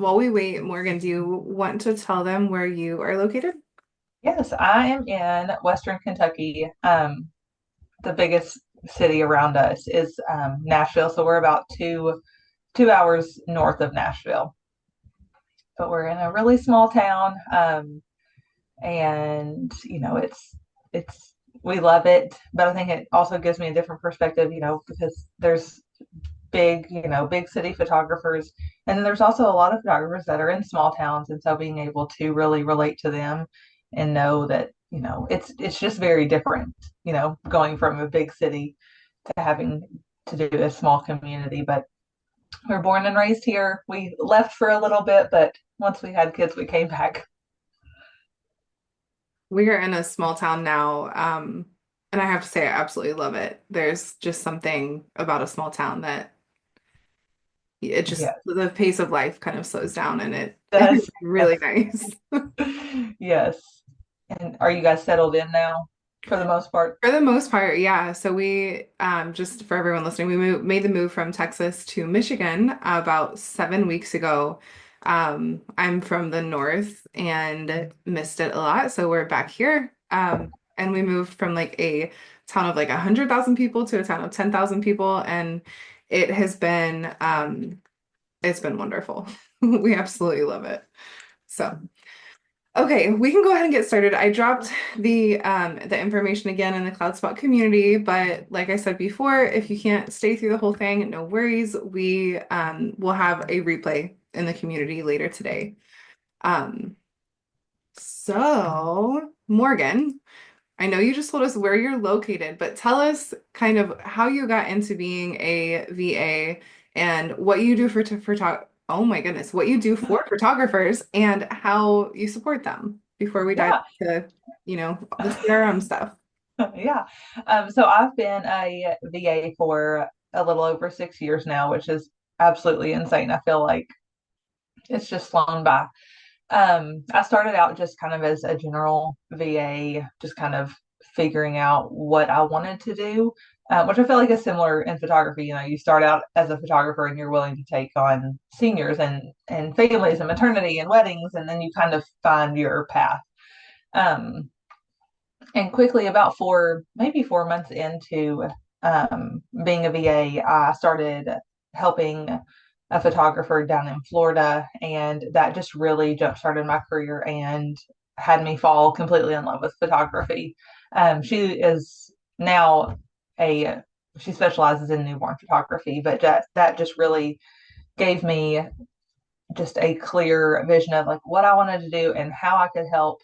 while we wait, Morgan, do you want to tell them where you are located? Yes, I am in Western Kentucky. The biggest city around us is Nashville, so we're about two hours north of Nashville. But we're in a really small town, and it's we love it. But I think it also gives me a different perspective, because there's big city photographers, and then there's also a lot of photographers that are in small towns, and so being able to really relate to them and know that it's just very different, going from a big city to having to do a small community. But we're born and raised here. We left for a little bit, but once we had kids, we came back. We are in a small town now, and I have to say I absolutely love it. There's just something about a small town that it just Yes, the pace of life kind of slows down and it's does. really Yes. nice. Yes. And are you guys settled in now for the most part? For the most part, yeah. So we just for everyone listening, made the move from Texas to Michigan about 7 weeks ago. I'm from the north and missed it a lot, so we're back here. And we moved from like a town of like 100,000 people to a town of 10,000 people, and it has been it's been wonderful. We absolutely love it. So. Okay, we can go ahead and get started. I dropped the information again in the CloudSpot community, but like I said before, if you can't stay through the whole thing, no worries. We will have a replay in the community later today. Um, so Morgan, I know you just told us where you're located, but tell us kind of how you got into being a VA and what you do oh my goodness, what you do for photographers and how you support them before we dive Yeah. into, the CRM stuff. Yeah. So I've been a VA for a little over 6 years now, which is absolutely insane. I feel like it's just flown by. I started out just kind of as a general VA, just kind of figuring out what I wanted to do, which I feel like is similar in photography. You start out as a photographer and you're willing to take on seniors and families and maternity and weddings, and then you kind of find your path. Um, and quickly, about maybe 4 months into being a VA, I started helping a photographer down in Florida, and that just really jump started my career and had me fall completely in love with photography. She is now a she specializes in newborn photography, but that just really gave me just a clear vision of like what I wanted to do and how I could help.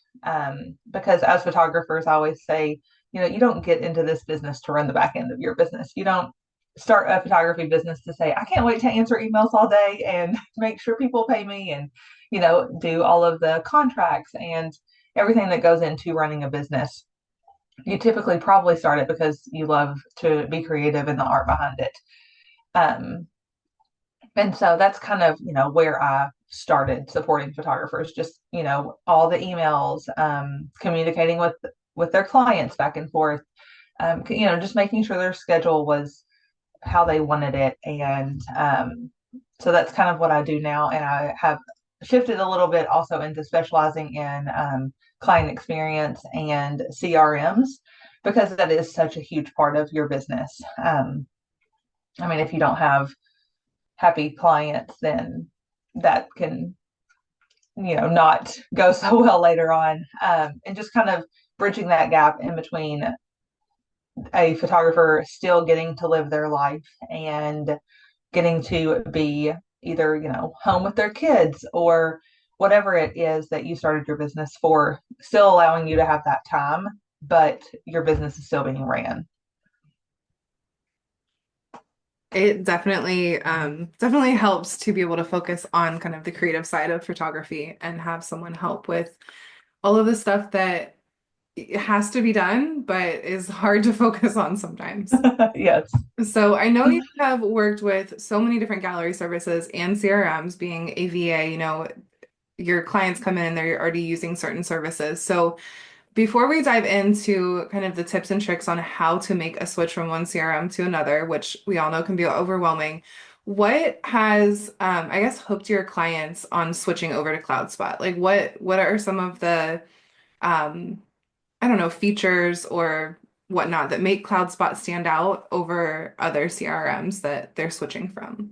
Because as photographers, I always say, you don't get into this business to run the back end of your business. You don't start a photography business to say, I can't wait to answer emails all day and make sure people pay me and, do all of the contracts and everything that goes into running a business. You typically probably start it because you love to be creative in the art behind it. Um, and so that's kind of, where I started supporting photographers, just, all the emails, communicating with their clients back and forth, just making sure their schedule was how they wanted it. And so that's kind of what I do now. And I have shifted a little bit also into specializing in client experience and CRMs because that is such a huge part of your business. I mean, if you don't have happy clients, then that can, not go so well later on. And just kind of bridging that gap in between a photographer still getting to live their life and getting to be either, home with their kids or whatever it is that you started your business for, still allowing you to have that time, but your business is still being ran. It definitely helps to be able to focus on kind of the creative side of photography and have someone help with all of the stuff that it has to be done, but is hard to focus on sometimes. Yes. So I know you have worked with so many different gallery services and CRMs being a VA, your clients come in and they're already using certain services. So before we dive into kind of the tips and tricks on how to make a switch from one CRM to another, which we all know can be overwhelming, What has, I guess, hooked your clients on switching over to CloudSpot? Like, what are some of the, um, I don't know, features or whatnot that make CloudSpot stand out over other CRMs that they're switching from?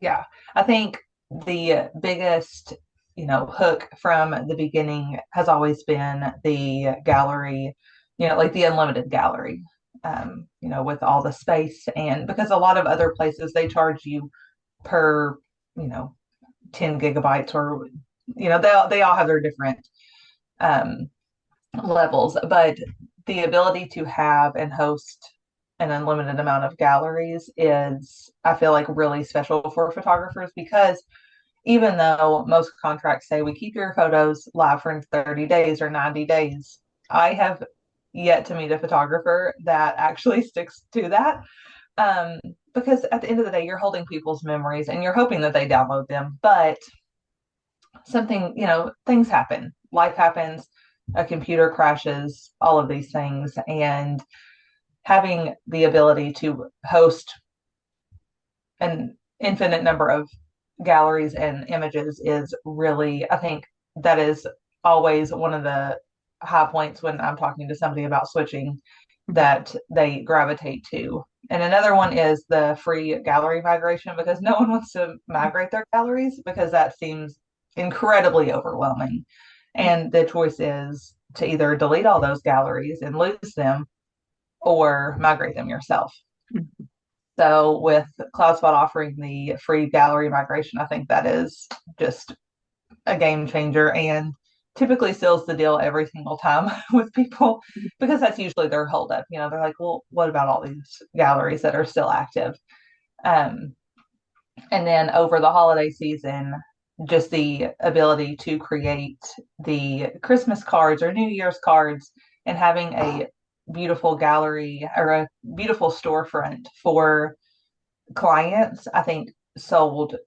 Yeah, I think the biggest, hook from the beginning has always been the gallery, like the unlimited gallery, with all the space. And because a lot of other places they charge you per, you know, 10 gigabytes or, they all have their different um, levels, but the ability to have and host an unlimited amount of galleries is, I feel like, really special for photographers because even though most contracts say we keep your photos live for 30 days or 90 days, I have yet to meet a photographer that actually sticks to that. Um, because at the end of the day, you're holding people's memories and you're hoping that they download them. But something, things happen, life happens, a computer crashes, all of these things. And having the ability to host an infinite number of galleries and images is really, I think that is always one of the high points when I'm talking to somebody about switching that they gravitate to. And another one is the free gallery migration because no one wants to migrate their galleries because that seems incredibly overwhelming. And the choice is to either delete all those galleries and lose them or migrate them yourself. So with CloudSpot offering the free gallery migration, I think that is just a game changer and typically seals the deal every single time with people because that's usually their holdup. They're like, well, what about all these galleries that are still active? Um, and then over the holiday season, just the ability to create the Christmas cards or New Year's cards and having a beautiful gallery or a beautiful storefront for clients, I think sold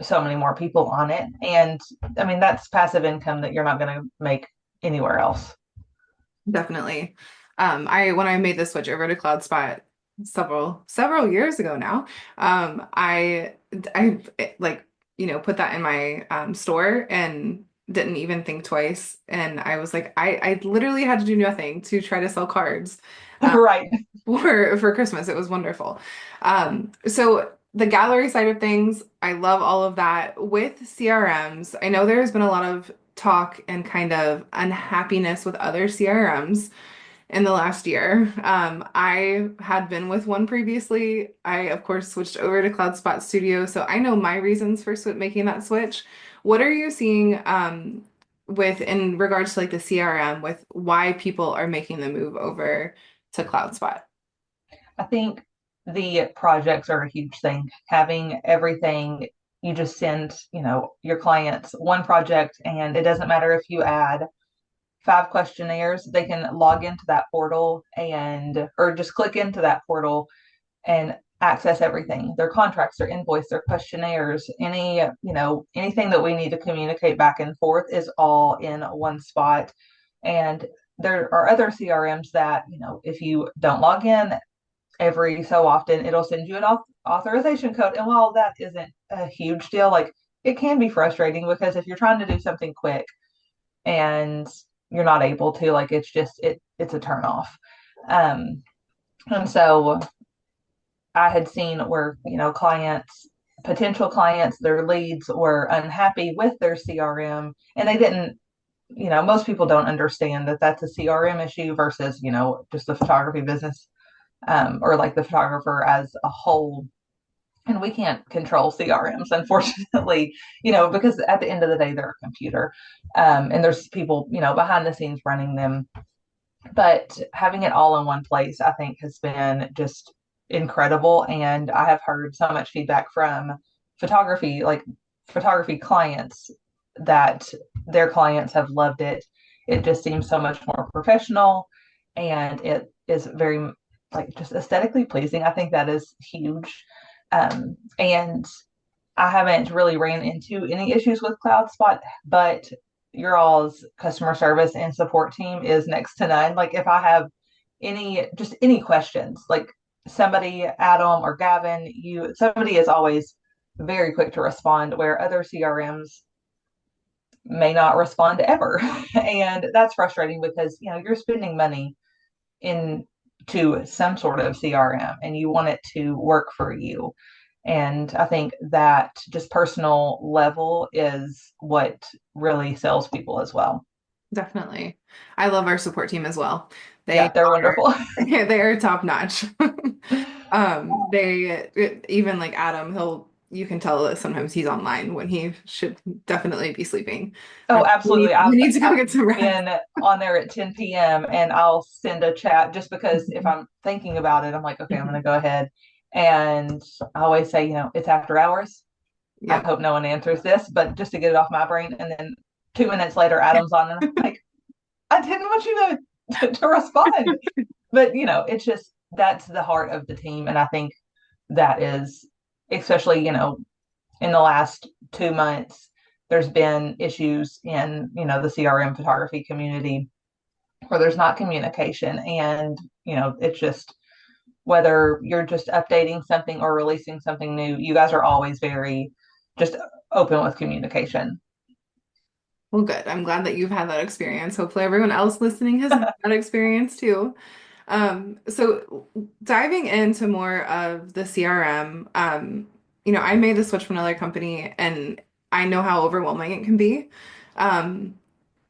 so many more people on it. And I mean, that's passive income that you're not going to make anywhere else. Definitely. I when I made the switch over to CloudSpot several years ago now, I like put that in my store and didn't even think twice. And I was like, I literally had to do nothing to try to sell cards Right. for Christmas. It was wonderful. So the gallery side of things, I love all of that. With CRMs, I know there's been a lot of talk and kind of unhappiness with other CRMs in the last year. I had been with one previously. I, of course, switched over to CloudSpot Studio, so I know my reasons for making that switch. What are you seeing with in regards to like the CRM with why people are making the move over to CloudSpot? I think the projects are a huge thing. Having everything, you just send, your clients one project, and it doesn't matter if you add 5 questionnaires, they can log into that portal or just click into that portal and access everything, their contracts, their invoice, their questionnaires, anything that we need to communicate back and forth is all in one spot. And there are other CRMs that, if you don't log in every so often, it'll send you an authorization code. And while that isn't a huge deal, like it can be frustrating because if you're trying to do something quick and you're not able to, like it's a turn off. Um, and so I had seen where, potential clients, their leads were unhappy with their CRM and they didn't, most people don't understand that that's a CRM issue versus, just the photography business or like the photographer as a whole. And we can't control CRMs, unfortunately, because at the end of the day, they're a computer. And there's people, behind the scenes running them. But having it all in one place, I think, has been just incredible. And I have heard so much feedback from photography, like photography clients, that their clients have loved it. It just seems so much more professional and it is very, like, just aesthetically pleasing. I think that is huge. And I haven't really ran into any issues with CloudSpot, but your all's customer service and support team is next to none. Like if I have any questions, like somebody, Adam or Gavin, somebody is always very quick to respond, where other CRMs may not respond ever. And that's frustrating because, you're spending money into some sort of CRM and you want it to work for you. And I think that just personal level is what really sells people as well. Definitely. I love our support team as well. They Yeah, they're are wonderful. they are top notch. They even like Adam, you can tell that sometimes he's online when he should definitely be sleeping. Oh, Like, absolutely. we I've need to go I've get some rest. been on there at 10 p.m. and I'll send a chat just because if I'm thinking about it, I'm like, okay, I'm going to go ahead. And I always say, it's after hours. I Yep. hope no one answers this, but just to get it off my brain. And then 2 minutes later, Adam's on, and I'm like, I didn't want you to respond. But, it's just that's the heart of the team. And I think that is, especially, in the last 2 months, there's been issues in, the CRM photography community where there's not communication. And, it's just whether you're just updating something or releasing something new, you guys are always very just open with communication. Well, good. I'm glad that you've had that experience. Hopefully everyone else listening has had that experience too. So diving into more of the CRM, I made the switch from another company and I know how overwhelming it can be. Um,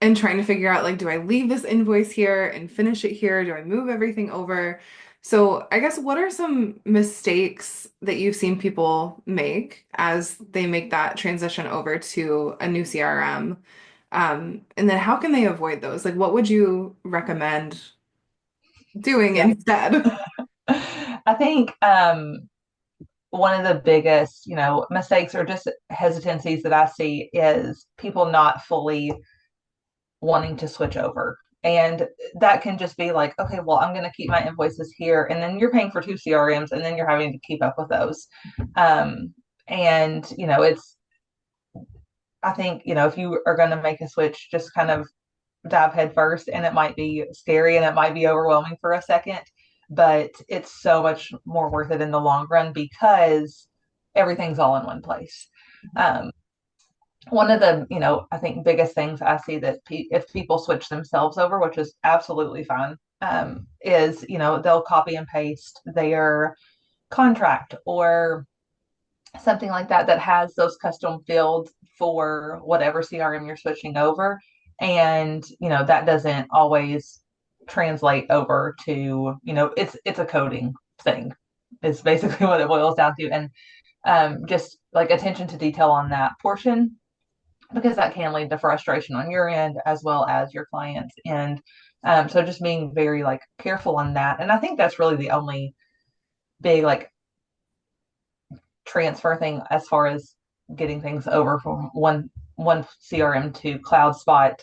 and trying to figure out like, do I leave this invoice here and finish it here? Do I move everything over? So I guess what are some mistakes that you've seen people make as they make that transition over to a new CRM? And then how can they avoid those? Like, what would you recommend doing Yeah. instead? I think one of the biggest, mistakes or just hesitancies that I see is people not fully wanting to switch over. And that can just be like, okay, well, I'm going to keep my invoices here. And then you're paying for two CRMs and then you're having to keep up with those. And, I think, if you are going to make a switch, just kind of dive head first. And it might be scary and it might be overwhelming for a second, but it's so much more worth it in the long run because everything's all in one place. Um, One of the I think biggest things I see that if people switch themselves over, which is absolutely fine, is they'll copy and paste their contract or something like that that has those custom fields for whatever CRM you're switching over, and that doesn't always translate over to it's a coding thing. Is basically what it boils down to, and just like attention to detail on that portion because that can lead to frustration on your end as well as your clients. And so just being very like careful on that. And I think that's really the only big like transfer thing as far as getting things over from one CRM to CloudSpot.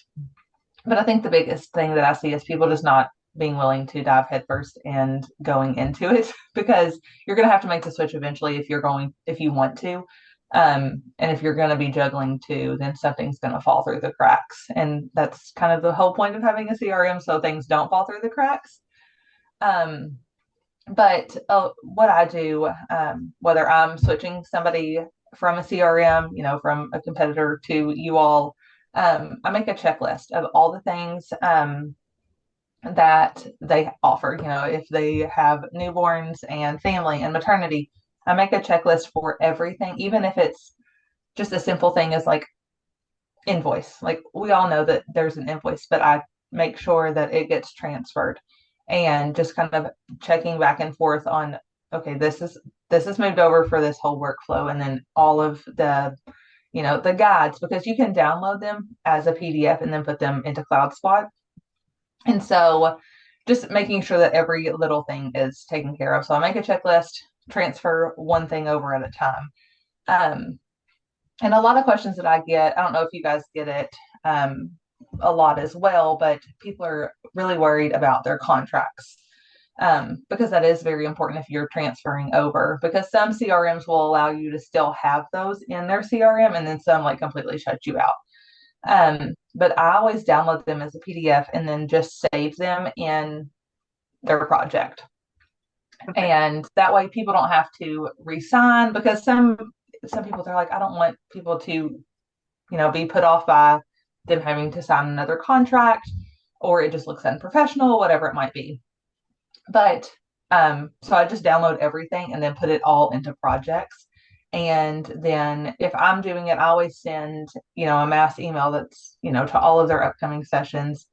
But I think the biggest thing that I see is people just not being willing to dive headfirst and going into it because you're going to have to make the switch eventually if you want to. And if you're going to be juggling too, then something's going to fall through the cracks. And that's kind of the whole point of having a CRM so things don't fall through the cracks. Um, but what I do, whether I'm switching somebody from a CRM, from a competitor to you all, I make a checklist of all the things that they offer. If they have newborns and family and maternity, I make a checklist for everything, even if it's just a simple thing as like invoice. Like we all know that there's an invoice, but I make sure that it gets transferred and just kind of checking back and forth on okay, this is moved over for this whole workflow and then all of the guides because you can download them as a PDF and then put them into CloudSpot. And so just making sure that every little thing is taken care of. So I make a checklist, transfer one thing over at a time. Um, and a lot of questions that I get, I don't know if you guys get it a lot as well, but people are really worried about their contracts because that is very important if you're transferring over. Because some CRMs will allow you to still have those in their CRM, and then some like completely shut you out. But I always download them as a PDF and then just save them in their project. Okay. And that way people don't have to resign because some some people, they're like, I don't want people to, be put off by them having to sign another contract, or it just looks unprofessional, whatever it might be. But so I just download everything and then put it all into projects. And then if I'm doing it, I always send, a mass email that's, to all of their upcoming sessions.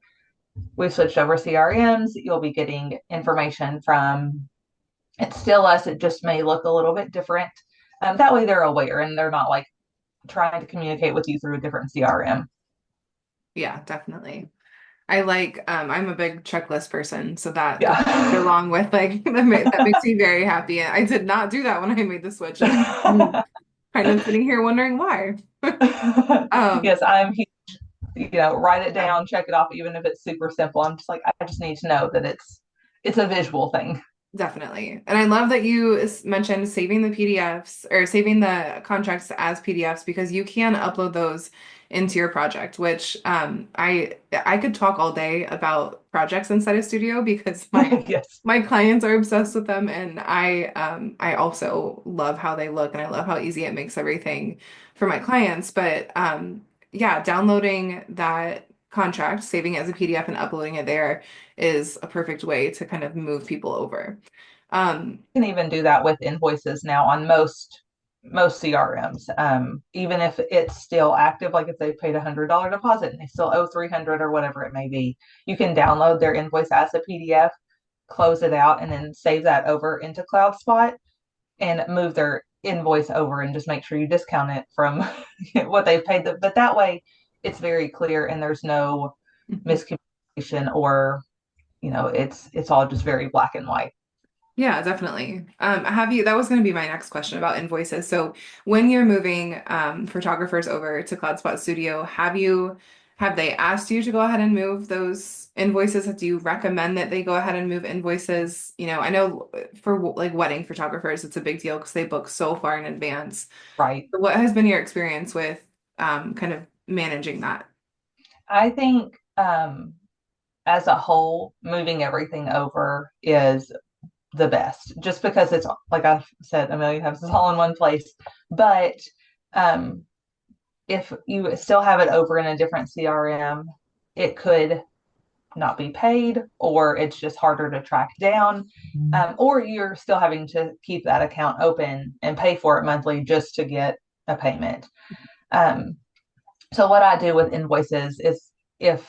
We've switched over CRMs. You'll be getting information from, it's still us. It just may look a little bit different. That way they're aware and they're not like trying to communicate with you through a different CRM. Yeah, definitely. I'm a big checklist person, so that goes right Yeah. along with like that makes me very happy. I did not do that when I made the switch, and I'm kind of sitting here wondering why. Um, Yes, I'm huge. Write it yeah. down, check it off, even if it's super simple. I'm just like, I just need to know that it's a visual thing. Definitely. And I love that you mentioned saving the PDFs or saving the contracts as PDFs because you can upload those into your project, which I could talk all day about projects inside of Studio because Yes. my clients are obsessed with them and I also love how they look and I love how easy it makes everything for my clients. But yeah, downloading that contract, saving it as a PDF and uploading it there is a perfect way to kind of move people over. Um, You can even do that with invoices now on most CRMs. Even if it's still active, like if they paid $100 deposit and they still owe 300 or whatever it may be, you can download their invoice as a PDF, close it out, and then save that over into CloudSpot and move their invoice over and just make sure you discount it from what they've paid. But that way, it's very clear and there's no miscommunication, or it's all just very black and white. yeah, definitely. That was going to be my next question about invoices. So when you're moving photographers over to CloudSpot Studio, have they asked you to go ahead and move those invoices? Do you recommend that they go ahead and move invoices? I know for like wedding photographers, it's a big deal because they book so far in advance. Right. What has been your experience with kind of managing that? I think as a whole, moving everything over is the best, just because it's like I've said a million times, it's all in one place. But um, if you still have it over in a different CRM, it could not be paid, or it's just harder to track down, or you're still having to keep that account open and pay for it monthly just to get a payment. Um, so what I do with invoices is, if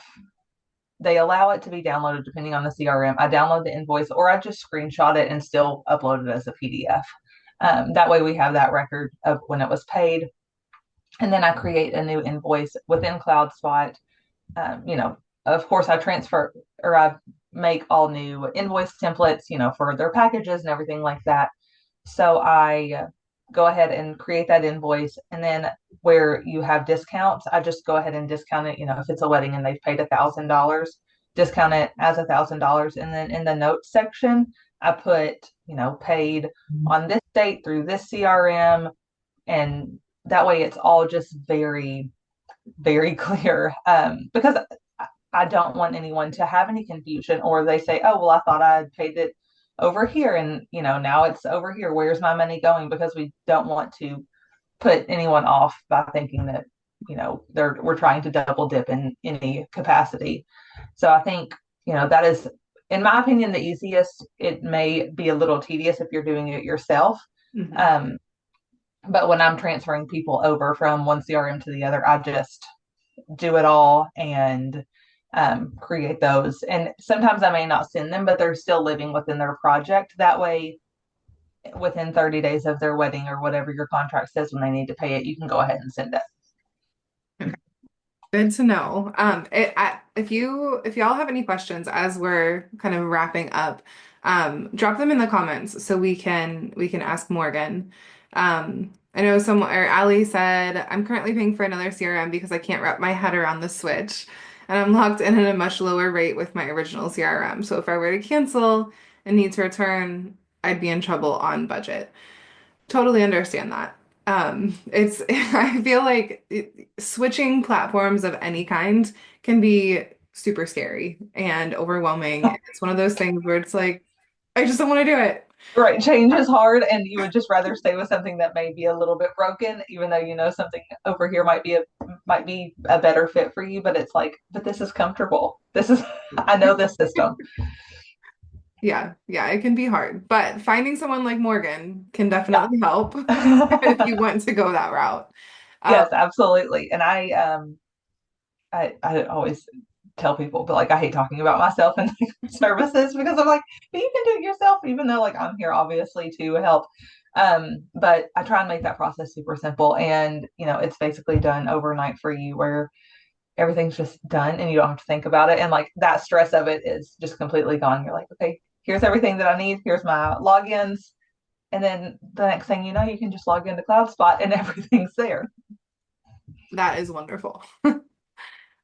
they allow it to be downloaded depending on the CRM, I download the invoice or I just screenshot it and still upload it as a PDF. That way we have that record of when it was paid. And then I create a new invoice within CloudSpot. Um, you know, of course, I transfer, or I make all new invoice templates, for their packages and everything like that. So I go ahead and create that invoice. And then where you have discounts, I just go ahead and discount it. If it's a wedding and they've paid $1,000, discount it as $1,000. And then in the notes section, I put, paid on this date through this CRM. And that way it's all just very, very clear. Because I don't want anyone to have any confusion, or they say, oh, well, I thought I had paid it over here and now it's over here. Where's my money going? Because we don't want to put anyone off by thinking that, we're trying to double dip in any capacity. So I think, that is, in my opinion, the easiest. It may be a little tedious if you're doing it yourself. Mhm. Um, but when I'm transferring people over from one CRM to the other, I just do it all and create those. And sometimes I may not send them, but they're still living within their project. That way, within 30 days of their wedding or whatever your contract says when they need to pay it, you can go ahead and send it. Good to know. If y'all have any questions as we're kind of wrapping up, drop them in the comments so we can ask Morgan. I know someone or Ali said, I'm currently paying for another CRM because I can't wrap my head around the switch, and I'm locked in at a much lower rate with my original CRM. So if I were to cancel and need to return, I'd be in trouble on budget. Totally understand that. I feel like switching platforms of any kind can be super scary and overwhelming. It's one of those things where it's like, I just don't want to do it. Right, change is hard, and you would just rather stay with something that may be a little bit broken, even though you know something over here might be a better fit for you. But it's like, but this is comfortable. This is I know this system. Yeah, yeah, it can be hard, but finding someone like Morgan can Yeah. definitely help if you want to go that route. Um, Yes, absolutely. And I always tell people, but like I hate talking about myself and services because I'm like, but you can do it yourself, even though like I'm here obviously to help. But I try and make that process super simple, and it's basically done overnight for you, where everything's just done and you don't have to think about it, and like that stress of it is just completely gone. You're like, okay, here's everything that I need. Here's my logins, and then the next thing you know, you can just log into CloudSpot and everything's there. that is wonderful.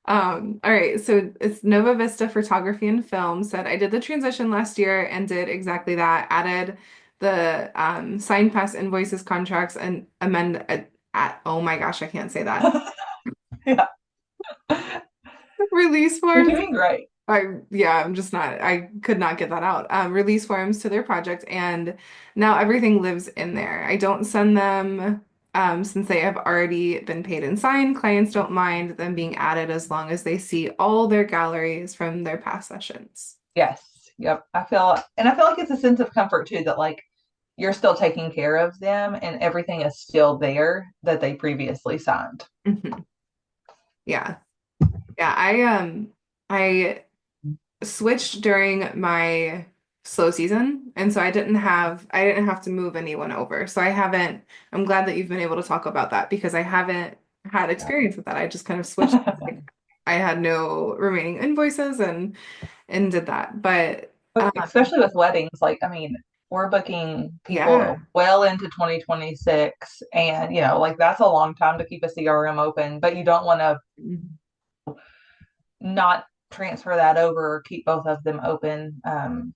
All right, so it's Nova Vista Photography and Film said I did the transition last year and did exactly that. Added the sign pass invoices, contracts, and amend at oh my gosh, I can't say that. Yeah, Release you're forms. doing great. I'm just not, I could not get that out. Release forms to their project, and now everything lives in there. I don't send them since they have already been paid and signed. Clients don't mind them being added as long as they see all their galleries from their past sessions. Yes. Yep. I feel like it's a sense of comfort too that like you're still taking care of them and everything is still there that they previously signed. Mhm. Yeah. Yeah, I switched during my slow season, and so I didn't have to move anyone over. So I'm glad that you've been able to talk about that because I haven't had experience with that. I just kind of switched, like I had no remaining invoices and did that. But Especially with weddings, like I mean, we're booking yeah. people well into 2026 and like that's a long time to keep a CRM open, but you don't want to not transfer that over or keep both of them open. And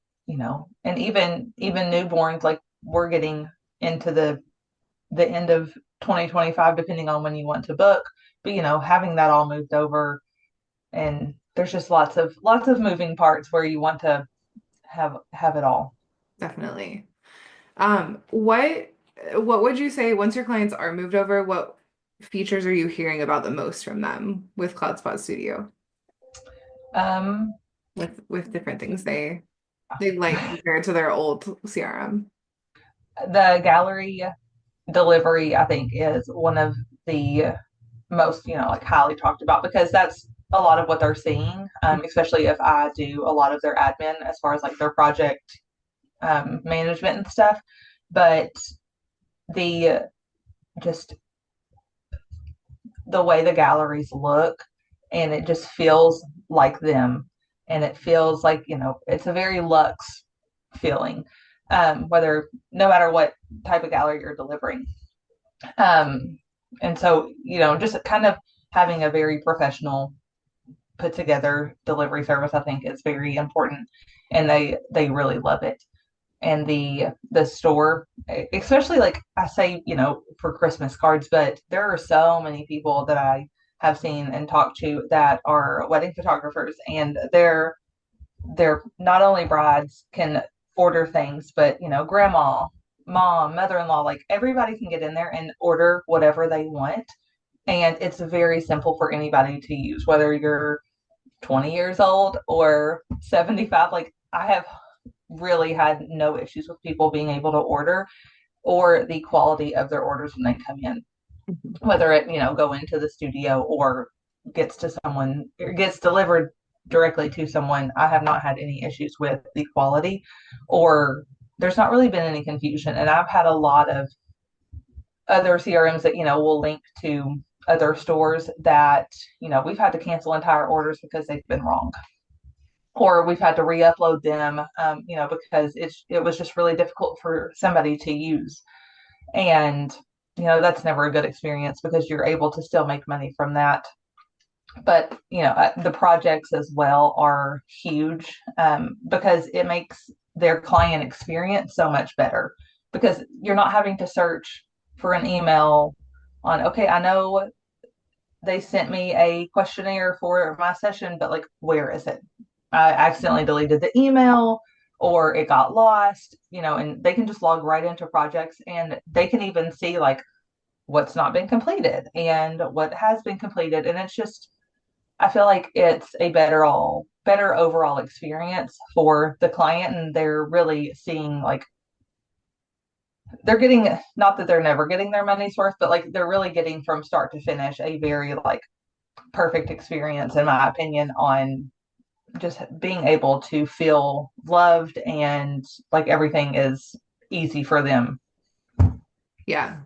even newborns, like we're getting into the end of 2025, depending on when you want to book. But having that all moved over, and there's just lots of moving parts where you want to have it all. Definitely. What would you say once your clients are moved over, what features are you hearing about the most from them with CloudSpot Studio Um, with different things they like compared to their old CRM? the gallery delivery, I think, is one of the most, like highly talked about because that's a lot of what they're seeing, especially if I do a lot of their admin as far as like their project management and stuff. But the just the way the galleries look and it just feels like them, and it feels like it's a very luxe feeling, whether no matter what type of gallery you're delivering. And so just kind of having a very professional put together delivery service I think is very important, and they really love it. And the store, especially like I say, for Christmas cards, but there are so many people that I have seen and talked to that are wedding photographers, and they're not only brides can order things, but grandma, mom, mother-in-law, like everybody can get in there and order whatever they want. And it's very simple for anybody to use, whether you're 20 years old or 75. Like I have really had no issues with people being able to order or the quality of their orders when they come in, whether it, go into the studio or gets to someone or gets delivered directly to someone. I have not had any issues with the quality, or there's not really been any confusion. And I've had a lot of other CRMs that, will link to other stores that, we've had to cancel entire orders because they've been wrong, or we've had to re-upload them, because it was just really difficult for somebody to use. And that's never a good experience because you're able to still make money from that. But the projects as well are huge, because it makes their client experience so much better because you're not having to search for an email on, okay, I know they sent me a questionnaire for my session, but like, where is it? I accidentally deleted the email, or it got lost, and they can just log right into projects and they can even see like what's not been completed and what has been completed. And it's just, I feel like it's a better overall experience for the client. And they're really seeing like they're getting, not that they're never getting their money's worth, but like they're really getting from start to finish a very like perfect experience, in my opinion, on just being able to feel loved and like everything is easy for them. Yeah.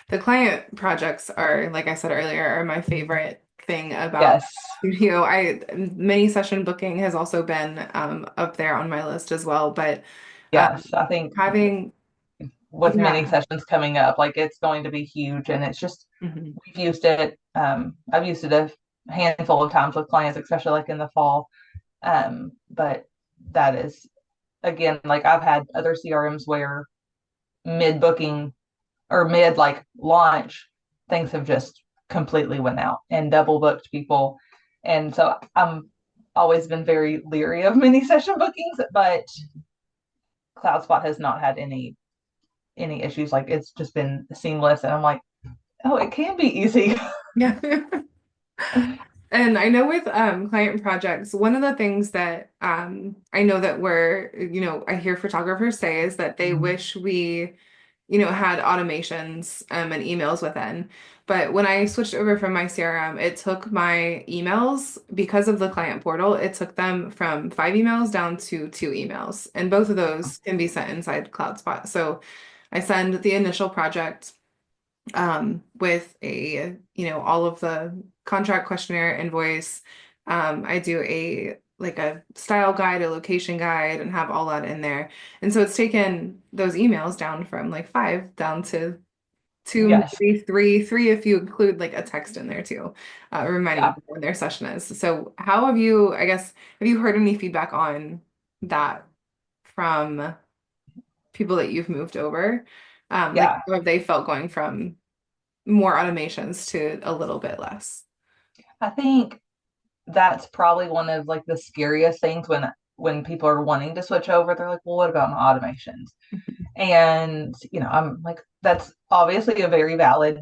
The client projects are, like I said earlier, are my favorite thing about Yes. studio. Mini session booking has also been up there on my list as well. But um, Yes. I think having, with mini yeah. sessions coming up, like it's going to be huge. And it's just, Mhm. we've used it. I've used it a handful of times with clients, especially like in the fall. But that is, again, like I've had other CRMs where mid booking or mid like launch, things have just completely went out and double booked people. And so I'm always been very leery of mini session bookings, but CloudSpot has not had any issues. Like it's just been seamless. And I'm like, oh, it can be easy. Yeah. And I know with client projects, one of the things that I know that I hear photographers say is that they wish we, had automations and emails within. But when I switched over from my CRM, it took my emails because of the client portal, it took them from 5 emails down to 2 emails. And both of those can be sent inside CloudSpot. So I send the initial project with all of the contract questionnaire invoice. I do a style guide, a location guide, and have all that in there. And so it's taken those emails down from like 5 down to 2, Yes. maybe three if you include like a text in there too, reminding Yeah. them when their session is. So how have you, I guess, have you heard any feedback on that from people that you've moved over? Like, Yeah. how have they felt going from more automations to a little bit less? I think that's probably one of like the scariest things when people are wanting to switch over. They're like, well, what about my automations? And I'm like, that's obviously a very valid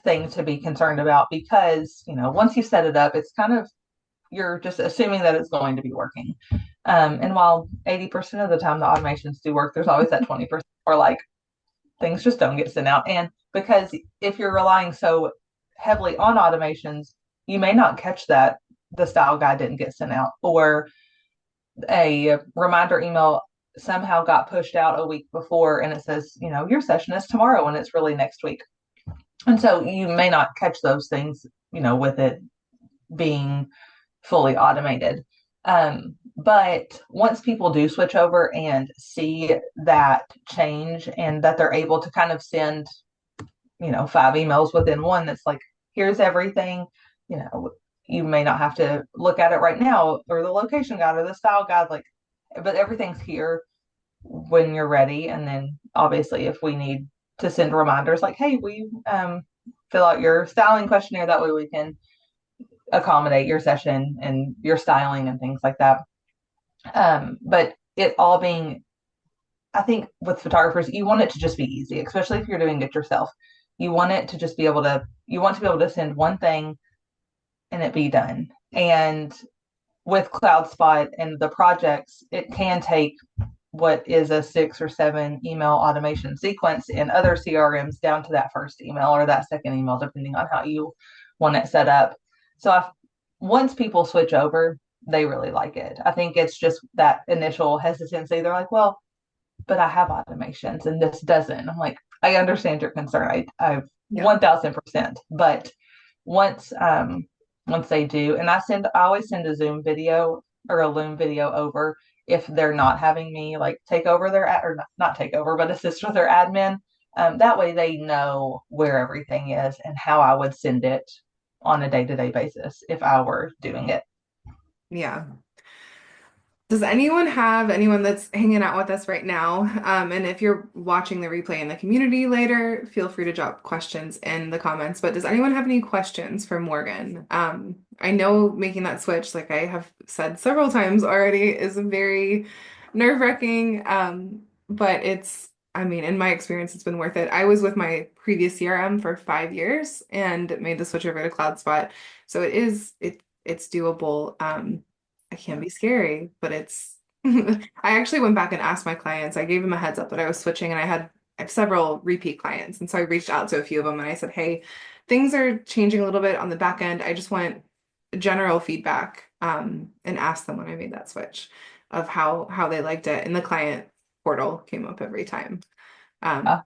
thing to be concerned about because once you set it up, it's kind of, you're just assuming that it's going to be working. And while 80% of the time the automations do work, there's always that 20% where like things just don't get sent out. And because if you're relying so heavily on automations, you may not catch that the style guide didn't get sent out, or a reminder email somehow got pushed out a week before and it says, your session is tomorrow and it's really next week. And so you may not catch those things, with it being fully automated. But once people do switch over and see that change and that they're able to kind of send, 5 emails within one, that's like, here's everything, you know, you may not have to look at it right now or the location guide or the style guide, like, but everything's here when you're ready. And then obviously if we need to send reminders like, hey, we fill out your styling questionnaire, that way we can accommodate your session and your styling and things like that. But it all being, I think with photographers, you want it to just be easy, especially if you're doing it yourself. You want it to just be able to, you want to be able to send one thing and it be done. And with CloudSpot and the projects, it can take what is a 6 or 7 email automation sequence in other CRMs down to that first email or that second email, depending on how you want it set up. So once people switch over, they really like it. I think it's just that initial hesitancy. They're like, well, but I have automations and this doesn't. I'm like, I understand your concern. I've Yeah. 1000%. But once once they do, and I always send a Zoom video or a Loom video over if they're not having me like take over their or not take over, but assist with their admin. That way they know where everything is and how I would send it on a day-to-day basis if I were doing it. Yeah. Does anyone have anyone that's hanging out with us right now? And if you're watching the replay in the community later, feel free to drop questions in the comments. But does anyone have any questions for Morgan? I know making that switch, like I have said several times already, is a very nerve-wracking. But I mean, in my experience, it's been worth it. I was with my previous CRM for 5 years and made the switch over to CloudSpot. So it's doable. It can be scary, but it's I actually went back and asked my clients. I gave them a heads up that I was switching and I have several repeat clients. And so I reached out to a few of them and I said, hey, things are changing a little bit on the back end. I just want general feedback, and asked them when I made that switch of how they liked it. And the client portal came up every time.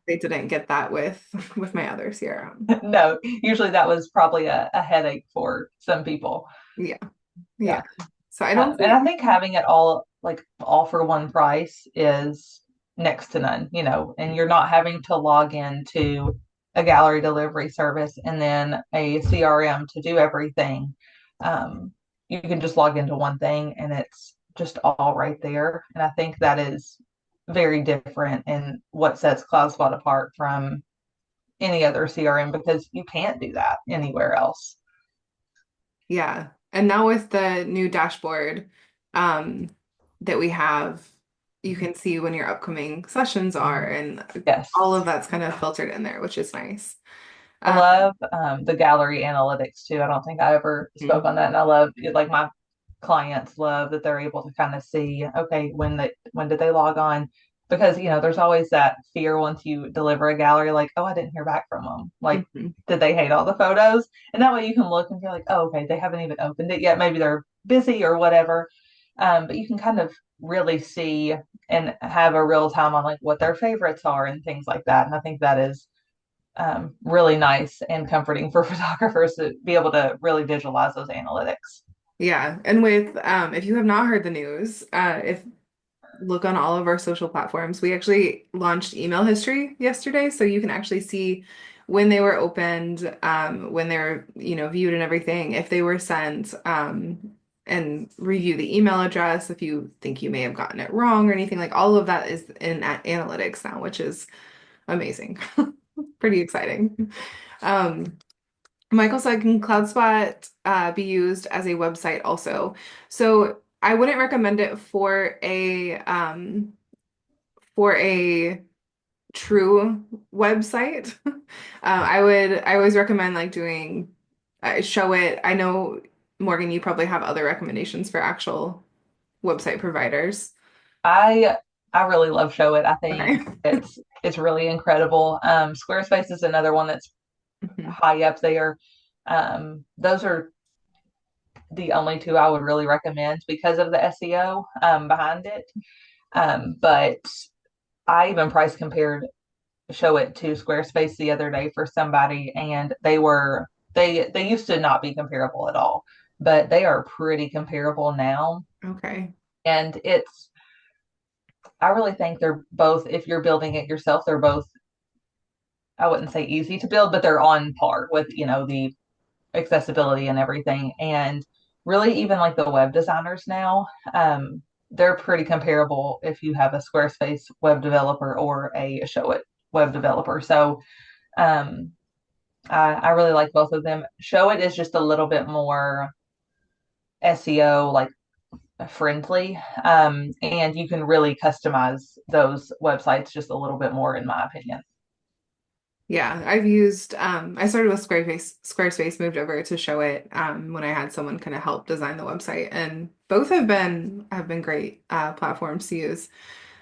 They didn't get that with with my other CRM. No, usually that was probably a headache for some people. Yeah, Yeah. yeah. So I don't And I see. think having it all for one price is next to none, and you're not having to log into a gallery delivery service and then a CRM to do everything. Um, you can just log into one thing and it's just all right there. And I think that is very different and what sets CloudSpot apart from any other CRM because you can't do that anywhere else. Yeah. And now with the new dashboard, um, that we have, you can see when your upcoming sessions are, and all Yes. of that's kind of filtered in there, which is nice. I Um, love the gallery analytics too. I don't think I ever spoke on that, and I love like my clients love that they're able to kind of see, okay, when did they log on? Because there's always that fear once you deliver a gallery, like, oh, I didn't hear back from them. Like, mhm. did they hate all the photos? And that way you can look and be like, oh, okay, they haven't even opened it yet. Maybe they're busy or whatever. But you can kind of really see and have a real time on like what their favorites are and things like that. And I think that is really nice and comforting for photographers to be able to really visualize those analytics. Yeah. And with if you have not heard the news, if look on all of our social platforms. We actually launched email history yesterday, so you can actually see when they were opened, when they were, viewed and everything, if they were sent, and review the email address if you think you may have gotten it wrong or anything. Like all of that is in analytics now, which is amazing. Pretty exciting. Um, Michael said, can CloudSpot be used as a website also? So I wouldn't recommend it for a true website. I always recommend like doing show it. I know Morgan, you probably have other recommendations for actual website providers. I I really love Show It. I think Okay. it's really incredible. Squarespace is another one that's Mhm. high up there. Those are the only two I would really recommend because of the SEO behind it. But I even price compared Show It to Squarespace the other day for somebody, and they used to not be comparable at all, but they are pretty comparable now. Okay. And I really think they're both, if you're building it yourself, they're both, I wouldn't say easy to build, but they're on par with, the accessibility and everything. And really, even like the web designers now, they're pretty comparable if you have a Squarespace web developer or a Show It web developer. So, um, I really like both of them. Show It is just a little bit more SEO like friendly, and you can really customize those websites just a little bit more, in my opinion. Yeah, I've used I started with Squarespace, moved over to Show It when I had someone kind of help design the website, and both have been great platforms to use.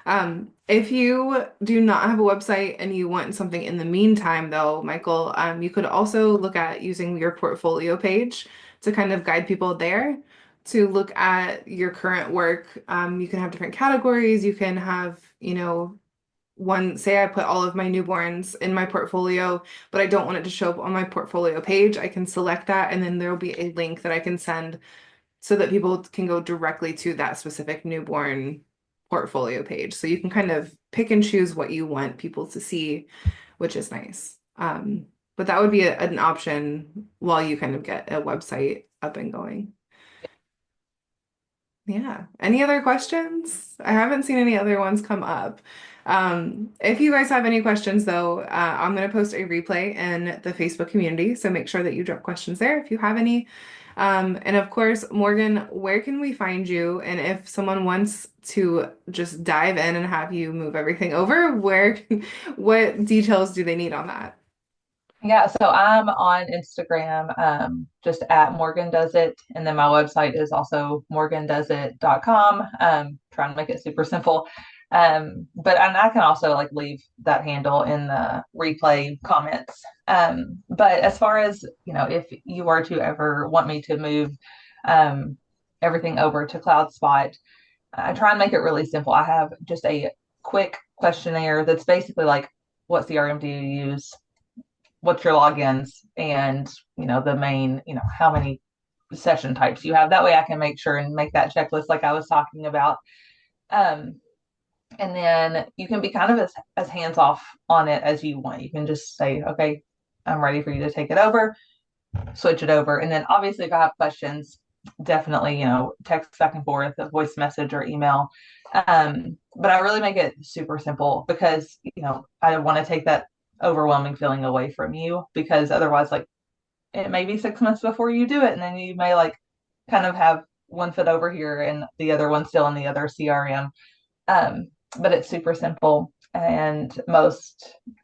If you do not have a website and you want something in the meantime, though, Michael, you could also look at using your portfolio page to kind of guide people there to look at your current work. You can have different categories. You can have, say I put all of my newborns in my portfolio, but I don't want it to show up on my portfolio page. I can select that, and then there will be a link that I can send so that people can go directly to that specific newborn portfolio page. So you can kind of pick and choose what you want people to see, which is nice. But that would be an option while you kind of get a website up and going. Yeah. Any other questions? I haven't seen any other ones come up. If you guys have any questions, though, I'm going to post a replay in the Facebook community. So make sure that you drop questions there if you have any. And of course, Morgan, where can we find you? And if someone wants to just dive in and have you move everything over, what details do they need on that? Yeah, so I'm on Instagram, just at Morgan Does It. And then my website is also morgandoesit.com. Trying to make it super simple. But and I can also like leave that handle in the replay comments. But as far as, if you were to ever want me to move um, everything over to CloudSpot, I try and make it really simple. I have just a quick questionnaire that's basically like, what CRM do you use? What's your logins? And, the main, how many session types you have. That way I can make sure and make that checklist like I was talking about. Um, and then you can be kind of as hands off on it as you want. You can just say, okay, I'm ready for you to take it over, switch it over. And then obviously if I have questions, definitely, text back and forth, a voice message or email. But I really make it super simple because, I want to take that overwhelming feeling away from you because otherwise, like, it may be 6 months before you do it. And then you may like kind of have one foot over here and the other one still in the other CRM. Um, but it's super simple. And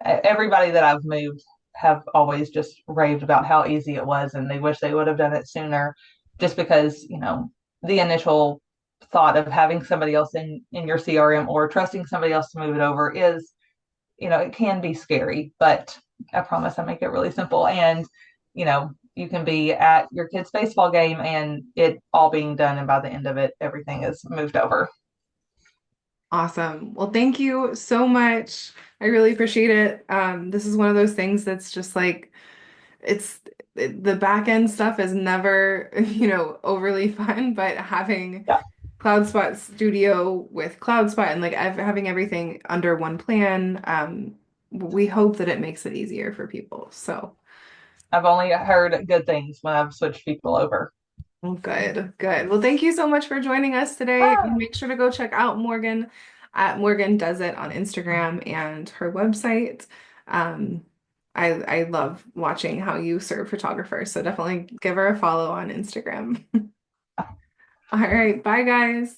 everybody that I've moved have always just raved about how easy it was and they wish they would have done it sooner just because, the initial thought of having somebody else in your CRM or trusting somebody else to move it over is, it can be scary, but I promise I make it really simple. And, you can be at your kid's baseball game and it all being done. And by the end of it, everything is moved over. Awesome. Well, thank you so much. I really appreciate it. This is one of those things that's just like it's the back end stuff is never, overly fun, but having Yeah. CloudSpot Studio with CloudSpot and like having everything under one plan, we hope that it makes it easier for people. So, I've only heard good things when I've switched people over. well, good, good. Well, thank you so much for joining us today. Ah, And make sure to go check out Morgan at Morgan Does It on Instagram and her website. Um, I love watching how you serve photographers, so definitely give her a follow on Instagram. All right, bye guys.